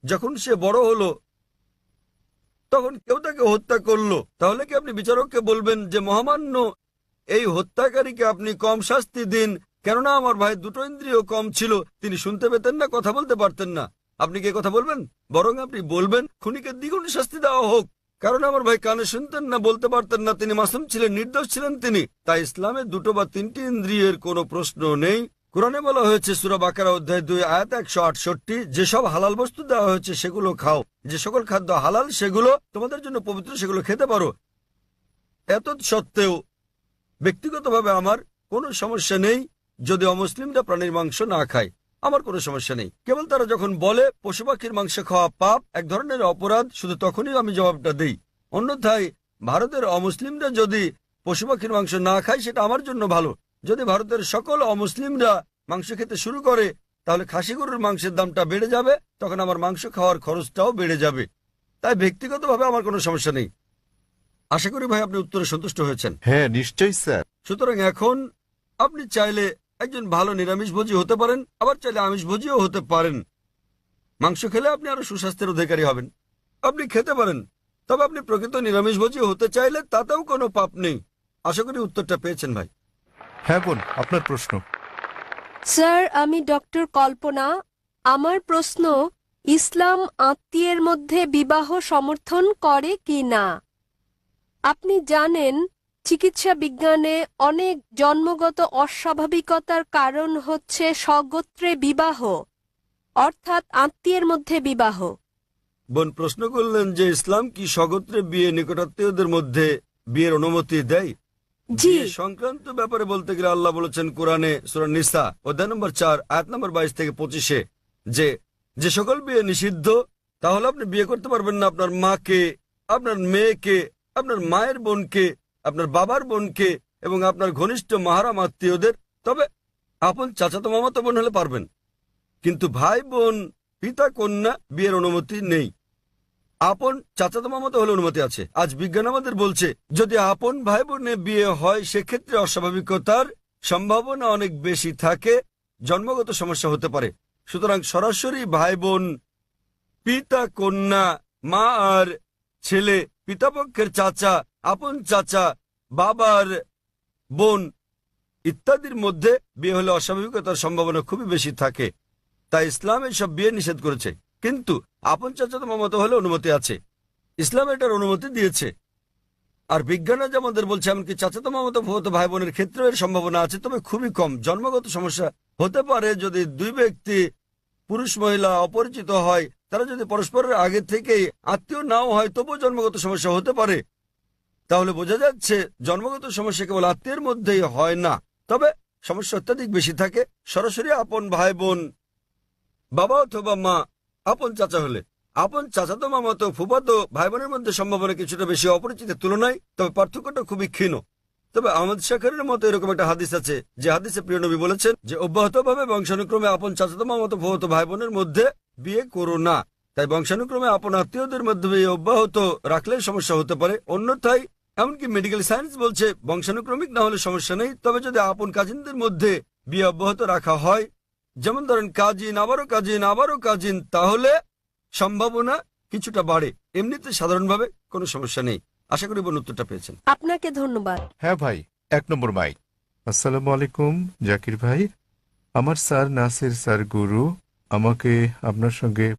যখন সে বড় হলো তখন কেউ তাকে হত্যা করলো, তাহলে কি আপনি বিচারককে বলবেন যে মহামান্য এই হত্যাকারীকে আপনি কম শাস্তি দিন, কেননা আমার ভাই দুটো ইন্দ্রিয় কম ছিল, তিনি শুনতে পেতেন না, কথা বলতে পারতেন না? আপনি কি কথা বলবেন? বরং আপনি বলবেন খুনিকে দ্বিগুণ শাস্তি দেওয়া হোক, কারণ আমার ভাই কানে শুনতেন না, বলতে পারতেন না, তিনি মাসুম ছিলেন, নির্দোষ ছিলেন তিনি। তাই ইসলামে দুটো বা তিনটি ইন্দ্রিয়ের কোনো প্রশ্ন নেই। কোরআনে বলা হয়েছে সূরা বাকারা অধ্যায় 2 আয়াত 168, যেসব হালাল বস্তু দেওয়া হয়েছে সেগুলো খাও, যে সকল খাদ্য হালাল সেগুলো তোমাদের জন্য পবিত্র, সেগুলো খেতে পারো। এত সত্ত্বেও ব্যক্তিগতভাবে আমার কোনো সমস্যা নেই যদি অমুসলিমরা প্রাণীর মাংস না খায়, আমার কোনো সমস্যা নেই। কেবল তারা যখন বলে পশু পাখির মাংস খাওয়া পাপ, এক ধরনের অপরাধ, শুধু তখনই আমি জবাবটা দেই। অন্যথায় ভারতের অমুসলিমরা যদি পশু পাখির মাংস না খায় সেটা আমার জন্য ভালো। যদি ভারতের সকল অমুসলিমরা মাংস খেতে শুরু করে তাহলে খাসি গরুর মাংসের দামটা বেড়ে যাবে, তখন আমার মাংস খাওয়ার খরচটাও বেড়ে যাবে। তাই ব্যক্তিগতভাবে আমার কোনো সমস্যা নেই। আশা করি ভাই আপনি উত্তরে সন্তুষ্ট হয়েছেন। হ্যাঁ, নিশ্চয়ই স্যার। সুতরাং এখন আপনি চাইলে একজন ভালো নিরামিষভোজী হতে পারেন, আবার চাইলে আমিষভোজীও হতে পারেন। মাংস খেলে আপনি আরো সুস্বাস্থ্যের অধিকারী হবেন, আপনি খেতে পারেন। তবে আপনি প্রকৃত নিরামিষভোজী হতে চাইলে তাতেও কোনো পাপ নেই। আশা করি উত্তরটা পেয়েছেন ভাই। হ্যাঁ বোন, আপনার প্রশ্ন। স্যার, আমি ডক্টর কল্পনা। আমার প্রশ্ন, ইসলাম আত্মীয়ের মধ্যে বিবাহ সমর্থন করে কি না? আপনি জানেন চিকিৎসা বিজ্ঞানে অনেক জন্মগত অস্বাভাবিকতার কারণ হচ্ছে স্বগোত্রে বিবাহ, অর্থাৎ আত্মীয়ের মধ্যে বিবাহ। বোন প্রশ্ন করলেন যে ইসলাম কি স্বগোত্রে বিয়ে, নিকটাত্মীয়দের মধ্যে বিয়ের অনুমতি দেয়? জি। বিয়ে সংক্রান্ত ব্যাপারে বলতে গেলে আল্লাহ বলেছেন কোরআনে সূরা নিসা অধ্যায় নম্বর 4 আয়াত নম্বর 22 থেকে 25 যে যে সকল বিয়ে নিষিদ্ধ, তাহলে আপনি বিয়ে করতে পারবেন না আপনার মাকে, আপনার মেয়েকে, আপনার মায়ের বোনকে, আপনার বাবার বোনকে এবং আপনার ঘনিষ্ঠ মাহারাম আত্মীয়দের। তবে আপন চাচাতো মামাতো বোন হলে পারবেন, কিন্তু ভাই বোন, পিতা কন্যা বিয়ের অনুমতি নেই। আপন চাচাতো মামাতো হলে অনুমতি আছে। আজ বিজ্ঞান আমাদের বলছে যদি আপন ভাই বোনে বিয়ে হয় সেক্ষেত্রে অস্বাভাবিকতার সম্ভাবনা অনেক বেশি থাকে, জন্মগত সমস্যা হতে পারে। সুতরাং সরাসরি ভাই বোন, পিতা কন্যা, মা আর ছেলে, পিতাপক্ষের চাচা, আপন চাচা, বাবার বোন ইত্যাদির মধ্যে বিয়ে হলে অস্বাভাবিকতার সম্ভাবনা খুবই বেশি থাকে। তাই ইসলাম এসব বিয়ে নিষেধ করেছে, কিন্তু আপন চাচাতো মামাতো হলে অনুমতি আছে। ইসলাম এটার অনুমতি দিয়েছে। আর বিজ্ঞান আজ আমাদের বলছে এমনকি চাচাতো মামাতো ফুফাতো ভাই বোনের ক্ষেত্রেও এর সম্ভাবনা আছে, তবে খুবই কম। জন্মগত সমস্যা হতে পারে যদি দুই ব্যক্তি, পুরুষ মহিলা অপরিচিত হয়, তারা যদি পরস্পরের আগে থেকেই আত্মীয় নাও হয় তবুও জন্মগত সমস্যা হতে পারে। তাহলে বোঝা যাচ্ছে জন্মগত সমস্যা কেবল আত্মীয়ের মধ্যেই হয় না, তবে সমস্যা অত্যাধিক বেশি থাকে সরাসরি আপন ভাই বোন বাবা অথবা মা আপন চাচা হলে, আপন চাচাতো মামাতো ফুফাতো ভাই বোনের মধ্যে সম্ভাবনা কিছুটা বেশি অপরিচিতের তুলনায়, তবে পার্থক্যটা খুবই ক্ষীণ। তবে আহমদ শাকরের মতো এরকম একটা হাদিস আছে, যে হাদিসে প্রিয় নবী বলেছেন যে অব্যাহতভাবে বংশানুক্রমে আপন চাচাতো মামাতো ফুফাতো ভাই বোনের মধ্যে বিয়ে করো না। তাই বংশানুক্রমে আপন আত্মীয়দের মধ্যে বিয়ে অব্যাহত রাখলে সমস্যা হতে পারে। অন্যথায় এমনকি মেডিকেল সায়েন্স বলছে বংশানুক্রমিক না হলে সমস্যা নেই, তবে যদি আপন কাজিনদের মধ্যে বিয়ে অব্যাহত রাখা হয়, যেমন ধরেন কাজিন আবারও কাজিন আবারও কাজিন, তাহলে সম্ভাবনা কিছুটা বাড়ে। এমনিতে সাধারণভাবে কোনো সমস্যা নেই। আশা করি বোন উত্তরটা পেয়েছেন। আপনাকে ধন্যবাদ। হ্যাঁ ভাই, 1 নম্বর মাইক। আসসালামু আলাইকুম জাকির ভাই। আমার স্যার নাসির স্যার গুরু আমাকে আপনার সঙ্গে